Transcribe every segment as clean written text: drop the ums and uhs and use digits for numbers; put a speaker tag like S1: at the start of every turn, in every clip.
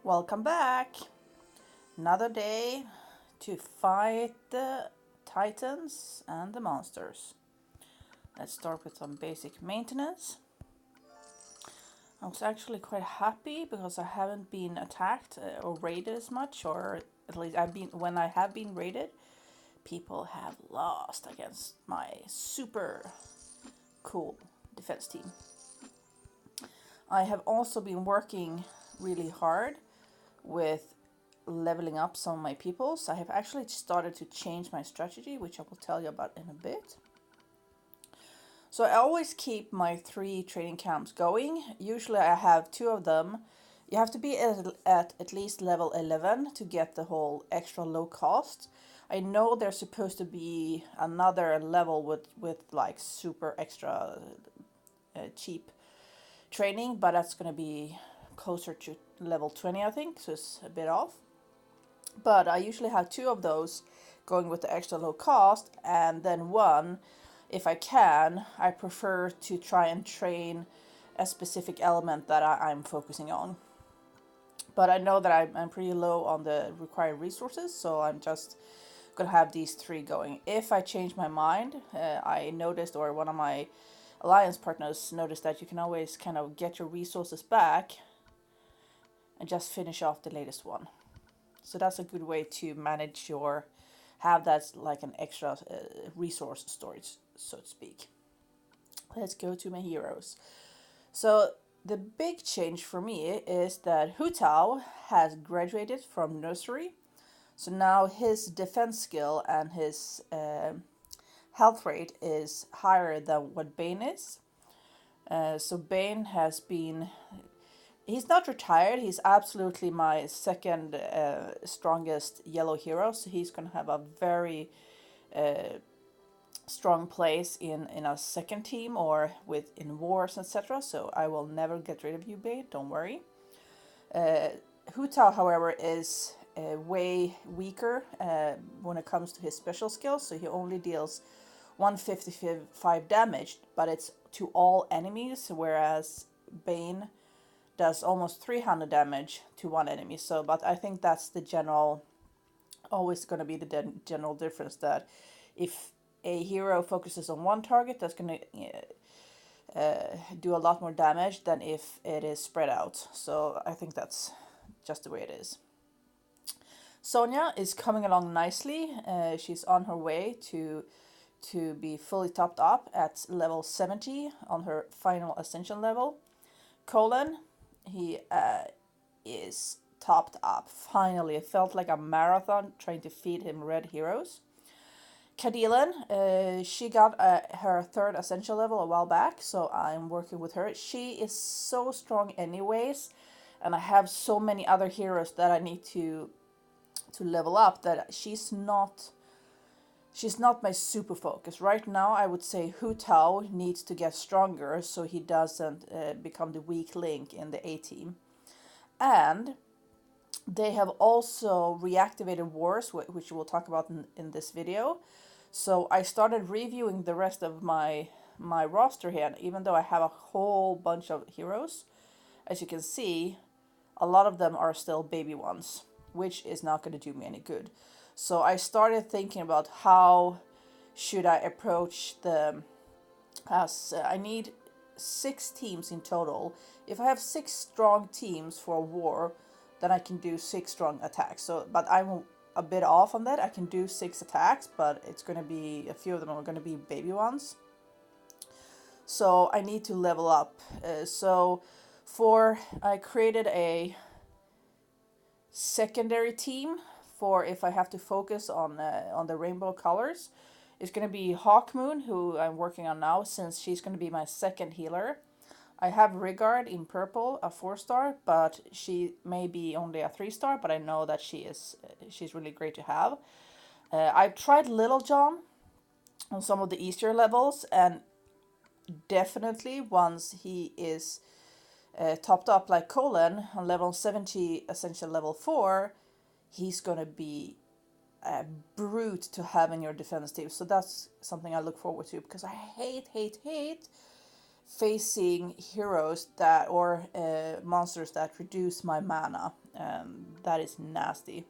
S1: Welcome back. Another day to fight the titans and the monsters. Let's start with some basic maintenance. I was actually quite happy because I haven't been attacked or raided as much, or at least when I have been raided, people have lost against my super cool defense team. I have also been working really hard with leveling up some of my peoples. I have actually started to change my strategy, which I will tell you about in a bit. So I always keep my 3 training camps going. Usually I have 2 of them. You have to be at least level 11 to get the whole extra low cost. I know there's supposed to be another level with like super extra cheap training, but that's going to be closer to level 20, I think, so it's a bit off. But I usually have 2 of those going with the extra low cost, and then one, if I can, I prefer to try and train a specific element that I'm focusing on. But I know that I'm pretty low on the required resources, so I'm just gonna have these 3 going. If I change my mind, I noticed, or one of my alliance partners noticed, that you can always kind of get your resources back and just finish off the latest one. So that's a good way to manage have that like an extra resource storage, so to speak. Let's go to my heroes. So the big change for me is that Hu Tao has graduated from nursery. So now his defense skill and his health rate is higher than what Bane is. So Bane has been, he's not retired. He's absolutely my second strongest yellow hero. So he's going to have a very strong place in a second team or in wars, etc. So I will never get rid of you, Bane. Don't worry. Hu Tao, however, is way weaker when it comes to his special skills. So he only deals 155 damage, but it's to all enemies, whereas Bane does almost 300 damage to one enemy. So, but I think that's the general, always going to be the general difference, that if a hero focuses on one target, that's going to do a lot more damage than if it is spread out. So I think that's just the way it is. Sonia is coming along nicely. She's on her way to be fully topped up at level 70 on her final ascension level. Colin, he is topped up. Finally, it felt like a marathon trying to feed him red heroes. Kadilan, she got her 3rd essential level a while back, so I'm working with her. She is so strong anyways, and I have so many other heroes that I need to level up, that she's not my super focus. Right now, I would say Hu Tao needs to get stronger so he doesn't become the weak link in the A team. And they have also reactivated wars, which we'll talk about in this video. So I started reviewing the rest of my roster here, and even though I have a whole bunch of heroes, as you can see, a lot of them are still baby ones, which is not going to do me any good. So I started thinking about how should I approach I need 6 teams in total. If I have 6 strong teams for a war, then I can do 6 strong attacks. So, but I'm a bit off on that. I can do 6 attacks, but it's going to be, a few of them are going to be baby ones. So I need to level up. I created a secondary team for if I have to focus on the rainbow colors. It's going to be Hawkmoon, who I'm working on now, since she's going to be my second healer. I have Rigard in purple, a 4-star, but she may be only a 3-star, but I know that she's really great to have. I've tried Little John on some of the easier levels, and definitely once he is topped up like Colin on level 70, essential level 4, he's going to be a brute to have in your defense team. So that's something I look forward to, because I hate facing heroes that or monsters that reduce my mana. That is nasty.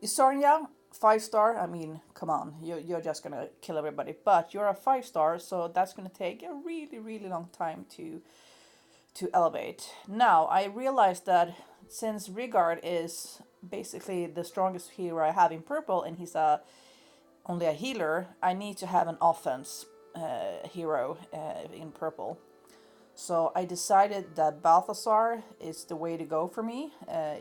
S1: Isarnia, 5-star. I mean, come on, you're just gonna kill everybody. But you're a 5-star, so that's gonna take a really, really long time to elevate. Now I realized that since Rigard is basically the strongest hero I have in purple, and he's only a healer, I need to have an offense hero in purple. So I decided that Balthazar is the way to go for me.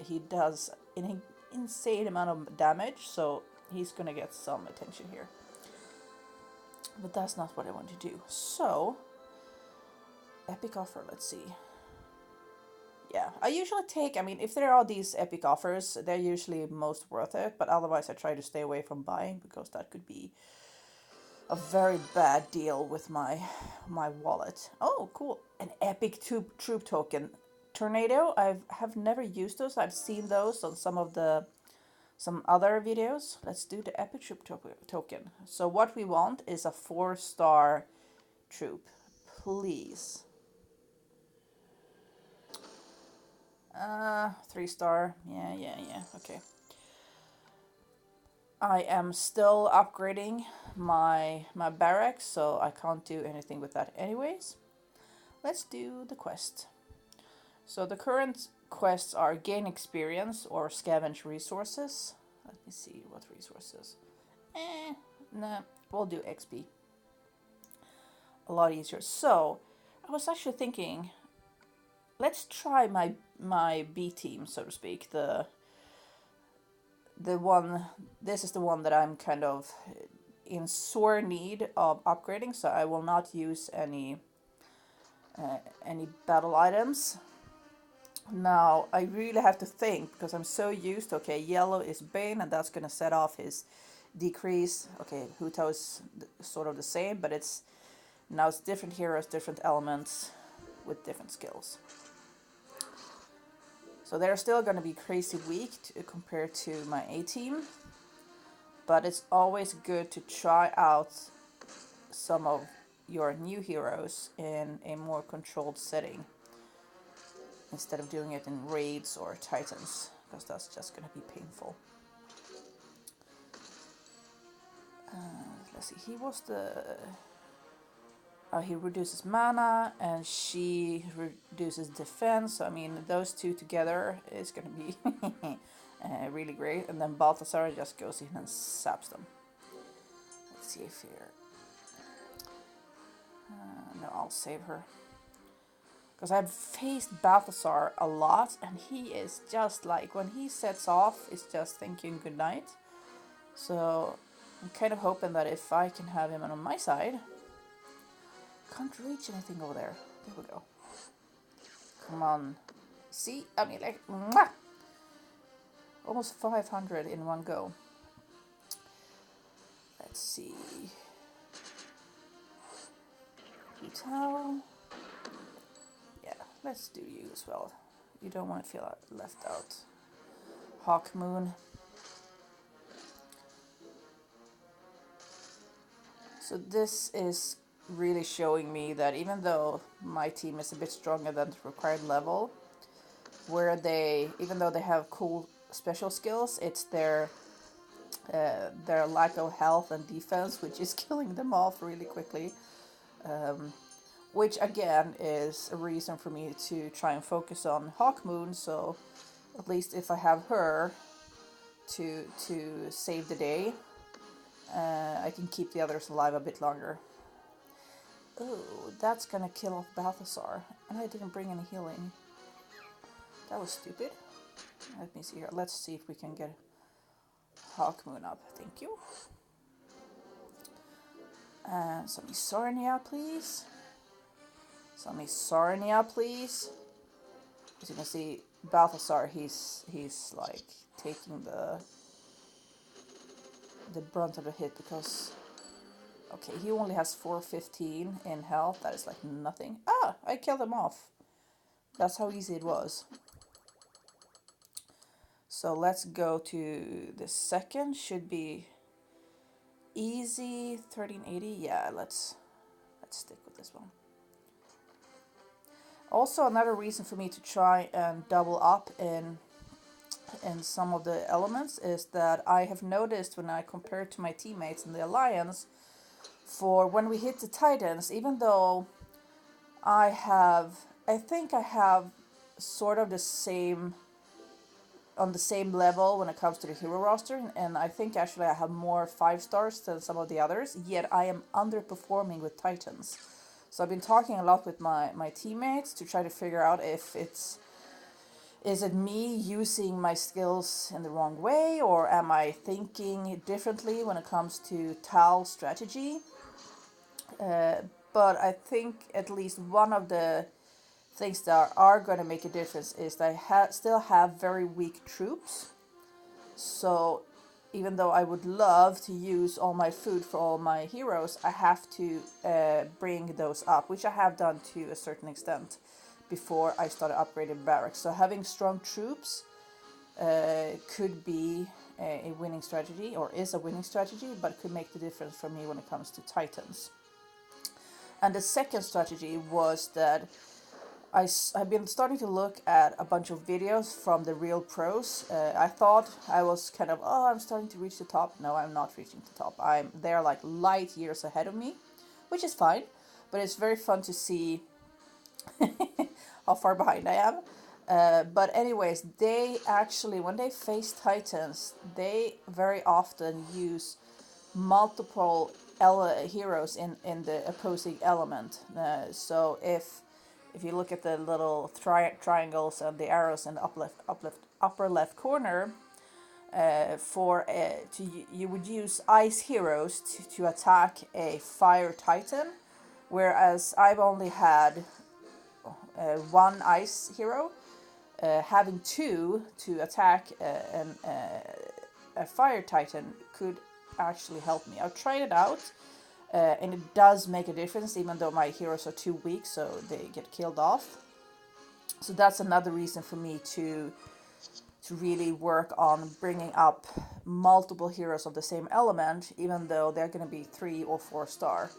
S1: He does an insane amount of damage, so he's gonna get some attention here. But that's not what I want to do. So, epic offer, let's see. Yeah, I usually take, I mean, if there are these epic offers, they're usually most worth it, but otherwise I try to stay away from buying, because that could be a very bad deal with my wallet. Oh, cool. An epic troop token. Tornado, I have never used those. I've seen those on some other videos. Let's do the epic troop token. So what we want is a 4-star troop. Please. 3-star. Yeah. Okay. I am still upgrading my barracks, so I can't do anything with that anyways. Let's do the quest. So the current quests are gain experience or scavenge resources. Let me see what resources. Nah, we'll do XP. A lot easier. So I was actually thinking, let's try my B team, so to speak. The one, this is the one that I'm kind of in sore need of upgrading, so I will not use any battle items. Now I really have to think, because I'm so used to, okay, yellow is Bane, and that's gonna set off his decrease. Okay, Huto is sort of the same, but it's different heroes, different elements with different skills. So they're still going to be crazy weak compared to my A team. But it's always good to try out some of your new heroes in a more controlled setting, instead of doing it in raids or titans, because that's just going to be painful. Let's see, he was the... he reduces mana, and she reduces defense. So, I mean, those two together is going to be really great. And then Balthazar just goes in and saps them. Let's see if here... no, I'll save her. Because I've faced Balthazar a lot, and he is just like, when he sets off, it's just thinking goodnight. So I'm kind of hoping that if I can have him on my side... Can't reach anything over there. There we go. Come on. See? I mean, like, mwah! Almost 500 in one go. Let's see. Towel. Yeah, let's do you as well. You don't want to feel left out. Hawk Moon. So this is really showing me that even though my team is a bit stronger than the required level, where even though they have cool special skills, it's their lack of health and defense which is killing them off really quickly, which again is a reason for me to try and focus on Hawk Moon, so at least if I have her to save the day, I can keep the others alive a bit longer. Oh, that's gonna kill off Balthazar. And I didn't bring any healing. That was stupid. Let me see here. Let's see if we can get Hawk Moon up. Thank you. And some Isarnia, please. Some Isarnia, please. As you can see, Balthazar, he's like taking the brunt of the hit, because... Okay, he only has 415 in health. That is like nothing. Ah, I killed him off. That's how easy it was. So let's go to the second. Should be easy. 1380. Yeah, let's stick with this one. Also, another reason for me to try and double up in some of the elements is that I have noticed when I compare to my teammates in the alliance, for when we hit the Titans, even though I think I have sort of the same, on the same level when it comes to the hero roster, and I think actually I have more 5 stars than some of the others, yet I am underperforming with Titans. So I've been talking a lot with my teammates to try to figure out if is it me using my skills in the wrong way, or am I thinking differently when it comes to Tal strategy? But I think at least one of the things that are going to make a difference is that I still have very weak troops. So even though I would love to use all my food for all my heroes, I have to bring those up, which I have done to a certain extent before I started upgrading barracks. So having strong troops could be a winning strategy, or is a winning strategy, but it could make the difference for me when it comes to Titans. And the second strategy was that I've been starting to look at a bunch of videos from the real pros. I thought I was kind of, oh, I'm starting to reach the top. No, I'm not reaching the top. They're like light years ahead of me, which is fine. But it's very fun to see how far behind I am. But anyways, they actually, when they face Titans, they very often use multiple heroes in the opposing element. So if you look at the little triangles and the arrows in the upper left corner, you would use ice heroes to attack a fire titan, whereas I've only had one ice hero. Having two to attack a fire titan could actually help me. I've tried it out, and it does make a difference, even though my heroes are too weak, so they get killed off. So that's another reason for me to really work on bringing up multiple heroes of the same element, even though they're going to be 3 or 4 star.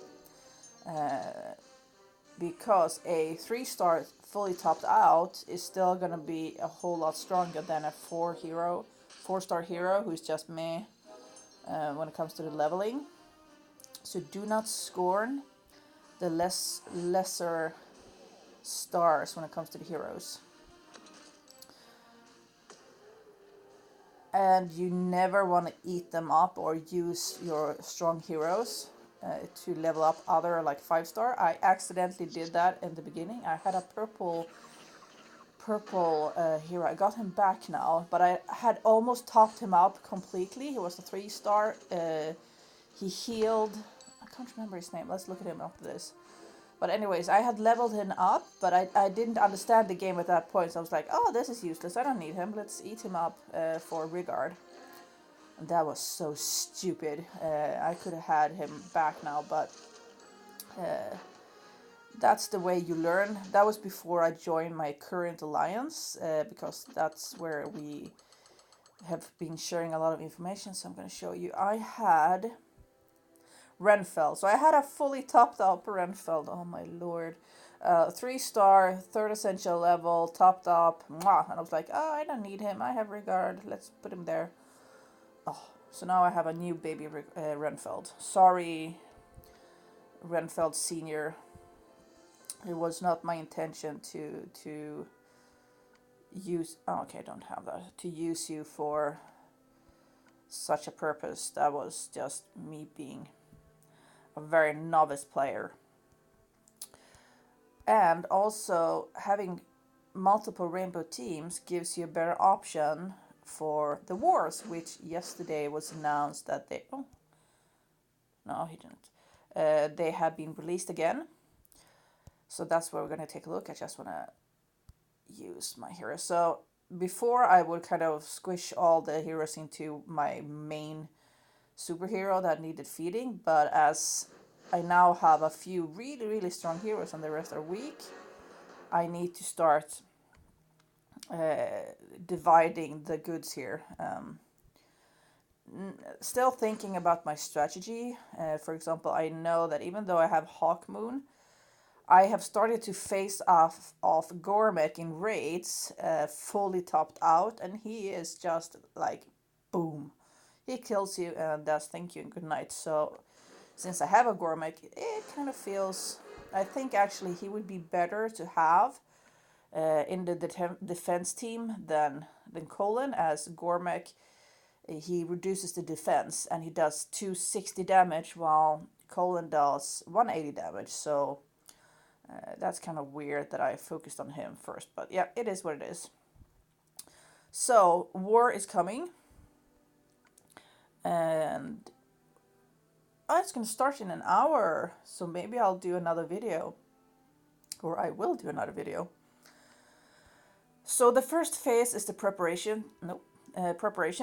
S1: Because a 3-star fully topped out is still going to be a whole lot stronger than a 4-star hero who's just meh when it comes to the leveling. So do not scorn the lesser stars when it comes to the heroes. And you never want to eat them up or use your strong heroes to level up other like 5-star. I accidentally did that in the beginning. I had a purple hero. I got him back now, but I had almost topped him up completely. He was a 3-star. He healed. I can't remember his name. Let's look at him after this. But anyways, I had leveled him up, but I didn't understand the game at that point. So I was like, oh, this is useless. I don't need him. Let's eat him up for regard. And that was so stupid. I could have had him back now, but that's the way you learn. That was before I joined my current alliance, because that's where we have been sharing a lot of information. So I'm going to show you. I had Renfeld. So I had a fully topped up Renfeld. Oh my lord. 3-star, 3rd essential level, topped up. Mwah. And I was like, oh, I don't need him. I have regard. Let's put him there. Oh, so now I have a new baby Renfeld. Sorry, Renfeld Senior. It was not my intention to use. Oh, okay, I don't have that. To use you for such a purpose. That was just me being a very novice player. And also having multiple rainbow teams gives you a better option for the wars, which yesterday was announced that they... Oh, no, he didn't. They have been released again. So that's where we're going to take a look. I just want to use my hero. So before I would kind of squish all the heroes into my main superhero that needed feeding, but as I now have a few really, really strong heroes and the rest are weak, I need to start dividing the goods here. Still thinking about my strategy. For example, I know that even though I have Hawk Moon, I have started to face off Gormek in raids, fully topped out, and he is just like, boom. He kills you and does thank you and good night. So since I have a Gormek, it kind of feels. I think actually he would be better to have in the defense team than Colin, as Gormek he reduces the defense and he does 260 damage while Colin does 180 damage. So that's kind of weird that I focused on him first, but yeah, it is what it is. So war is coming, and it's gonna start in an hour. So maybe I'll do another video, or I will do another video. So the first phase is the preparation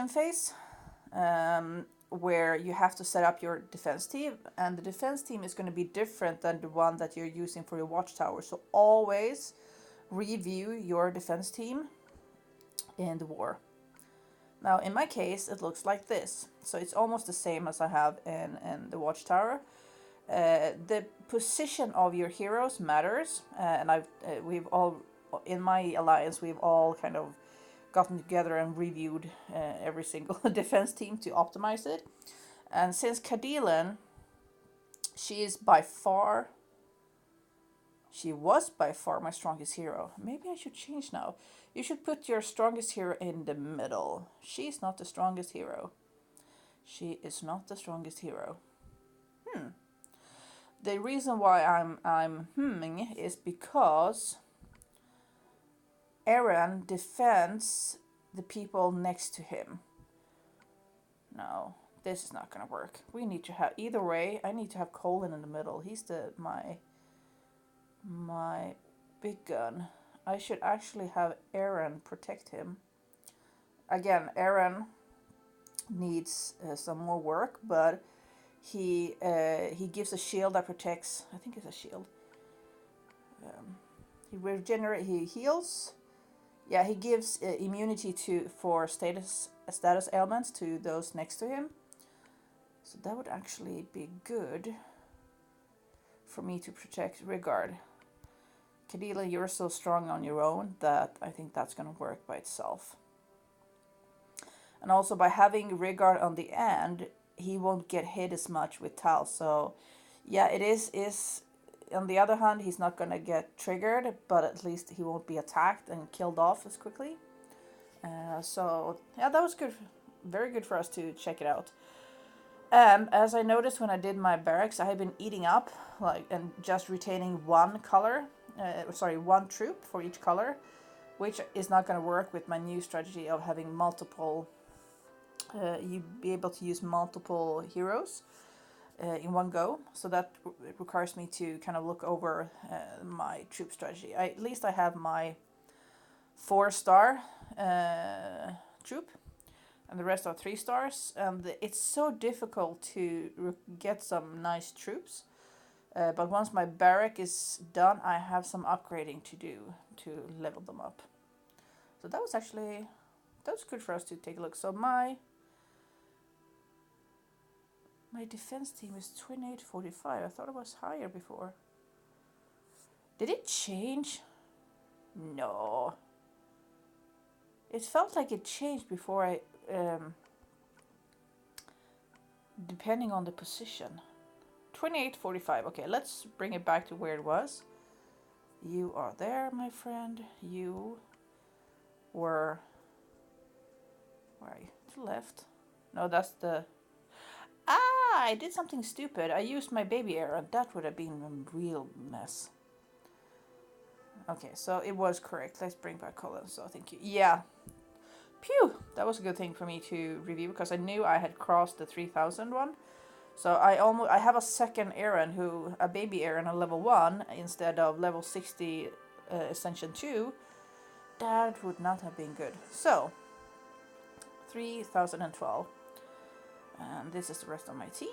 S1: phase, where you have to set up your defense team, and the defense team is going to be different than the one that you're using for your watchtower. So always review your defense team in the war. Now in my case it looks like this, so it's almost the same as I have in the watchtower. The position of your heroes matters, and we've all in my alliance we've all kind of gotten together and reviewed every single defense team to optimize it. And since Cadilan, she was by far my strongest hero. Maybe I should change now. You should put your strongest hero in the middle. She's not the strongest hero. She is not the strongest hero. The reason why I'm hmming is because Eren defends the people next to him. No, this is not gonna work. We need to have, either way, I need to have Colin in the middle. He's my big gun. I should actually have Eren protect him. Again, Eren needs some more work, but he gives a shield that protects. I think it's a shield. He heals. Yeah, he gives immunity for status ailments to those next to him. So that would actually be good for me to protect Rigard. Cadila, you're so strong on your own that I think that's going to work by itself. And also by having Rigard on the end, he won't get hit as much with Tal. So yeah, it is on the other hand, he's not going to get triggered, but at least he won't be attacked and killed off as quickly. So yeah, that was good. Very good for us to check it out. And as I noticed when I did my barracks, I had been eating up and just retaining one troop for each color, which is not going to work with my new strategy of having multiple. You be able to use multiple heroes in one go, so that requires me to kind of look over my troop strategy. At least I have my 4-star troop, and the rest are 3 stars, and it's so difficult to get some nice troops. But once my barrack is done, I have some upgrading to do to level them up. So that was good for us to take a look. So my defense team is 2845. I thought it was higher before. Did it change? No. It felt like it changed before I depending on the position. 2845. Okay, let's bring it back to where it was. You are there, my friend. You were... Where are you? To the left. No, that's the... I did something stupid. I used my baby arrow. That would have been a real mess. Okay, so it was correct. Let's bring back Colin. So thank you. Yeah. Phew! That was a good thing for me to review because I knew I had crossed the 3000 one. So I have a second Eren, a baby Eren on level 1 instead of level 60 Ascension 2. That would not have been good. So 3012. And this is the rest of my team.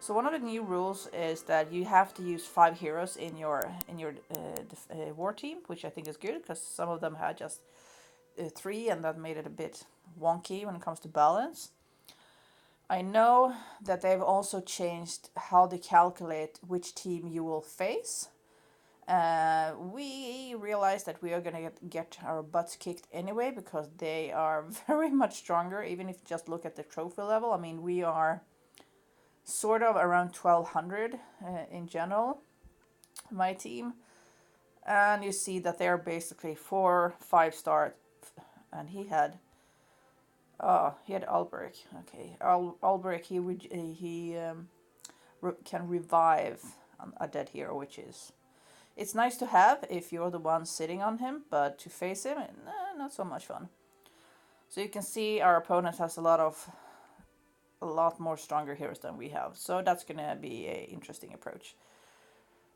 S1: So one of the new rules is that you have to use 5 heroes in your war team, which I think is good because some of them had just 3, and that made it a bit wonky when it comes to balance. I know that they've also changed how they calculate which team you will face. We realized that we are gonna get our butts kicked anyway because they are very much stronger. Even if you just look at the trophy level, I mean, we are sort of around 1200 in general, my team, and you see that they're basically 4 5 star, and he had Albrecht. Okay, Albrecht, he can revive a dead hero, which is, it's nice to have if you're the one sitting on him, but to face him, not so much fun. So you can see our opponent has a lot more stronger heroes than we have, so that's gonna be a interesting approach.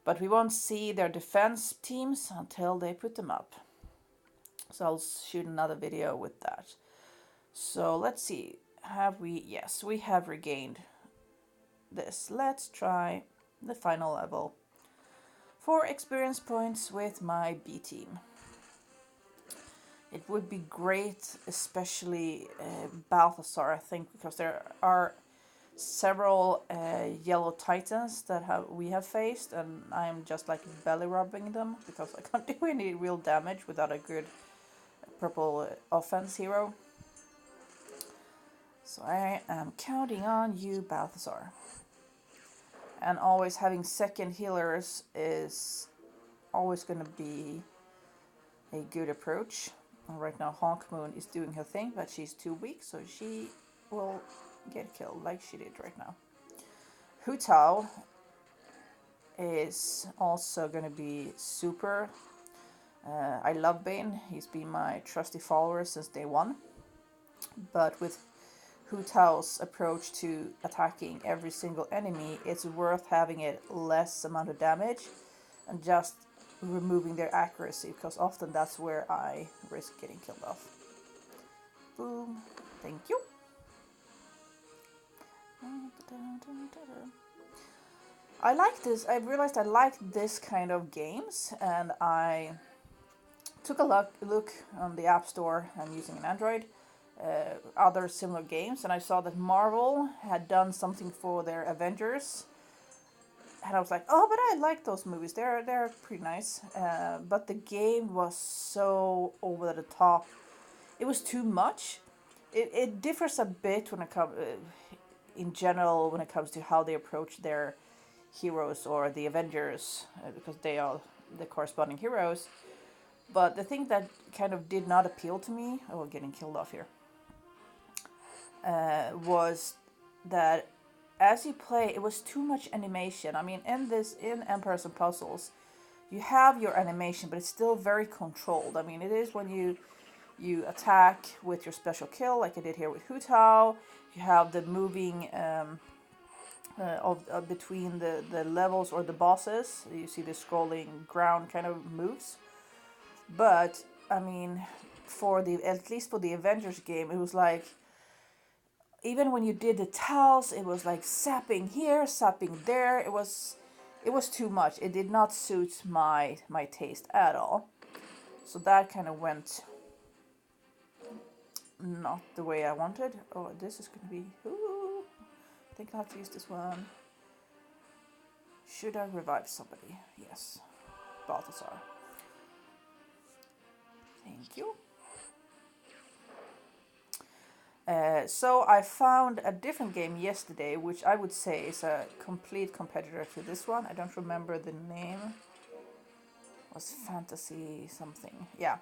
S1: But we won't see their defense teams until they put them up. So I'll shoot another video with that. So let's see, have we, yes, we have regained this. Let's try the final level for experience points with my B team. It would be great, especially Balthasar, I think, because there are several yellow titans that we have faced, and I'm just like belly rubbing them because I can't do any real damage without a good purple offense hero. So I am counting on you, Balthasar. And always having second healers is always going to be a good approach. And right now Honk Moon is doing her thing, but she's too weak, so she will get killed like she did right now. Hu Tao is also going to be super. I love Bane. He's been my trusty follower since day one. But with Hu Tao's approach to attacking every single enemy, it's worth having it less amount of damage and just removing their accuracy, because often that's where I risk getting killed off. Boom. Thank you. I like this. I realized I liked this kind of games, and I took a look on the App Store. I'm using an Android. Other similar games, and I saw that Marvel had done something for their Avengers, and I was like, oh, but I like those movies. They're pretty nice. But the game was so over the top. It was too much. It differs a bit when it comes, in general, when it comes to how they approach their heroes or the Avengers, because they are the corresponding heroes. But the thing that kind of did not appeal to me, oh, getting killed off here, was that as you play, it was too much animation. I mean, in Empires and Puzzles, you have your animation, but it's still very controlled. I mean, it is when you attack with your special kill, like I did here with Hu Tao. You have the moving between the levels or the bosses. You see the scrolling ground kind of moves. But I mean, at least for the Avengers game, it was like, even when you did the tiles, it was like sapping here, sapping there. It was too much. It did not suit my taste at all. So that kind of went not the way I wanted. Oh, this is going to be... Ooh, I think I have to use this one. Should I revive somebody? Yes. Balthasar. Thank you. So I found a different game yesterday, which I would say is a complete competitor to this one. I don't remember the name. It was Fantasy something. Yeah.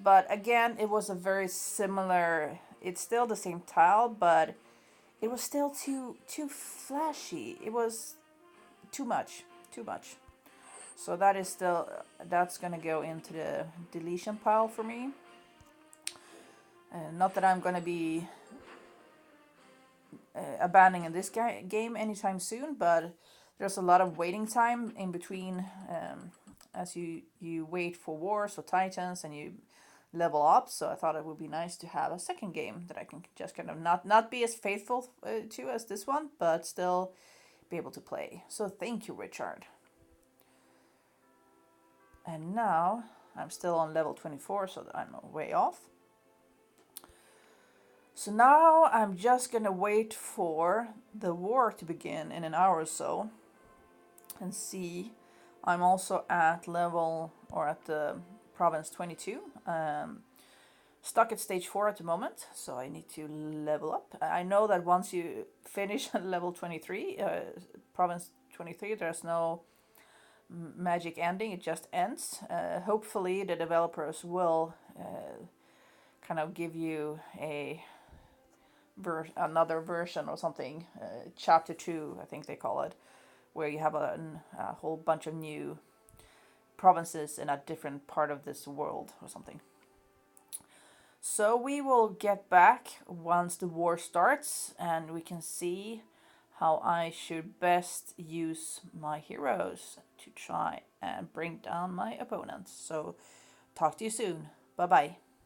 S1: But again, it was a very similar... It's still the same tile, but it was still too flashy. It was too much. Too much. So that is still... That's going to go into the deletion pile for me. Not that I'm going to be abandoning this game anytime soon, but there's a lot of waiting time in between as you wait for wars or titans and you level up. So I thought it would be nice to have a second game that I can just kind of not be as faithful to as this one, but still be able to play. So thank you, Richard. And now I'm still on level 24, so I'm way off. So now I'm just gonna wait for the war to begin in an hour or so and see I'm also at the province 22. Stuck at stage 4 at the moment, so I need to level up. I know that once you finish at level 23, province 23, there's no magic ending, it just ends. Hopefully the developers will kind of give you another version or something, chapter 2 I think they call it, where you have a whole bunch of new provinces in a different part of this world or something. So we will get back once the war starts and we can see how I should best use my heroes to try and bring down my opponents. So talk to you soon. Bye bye.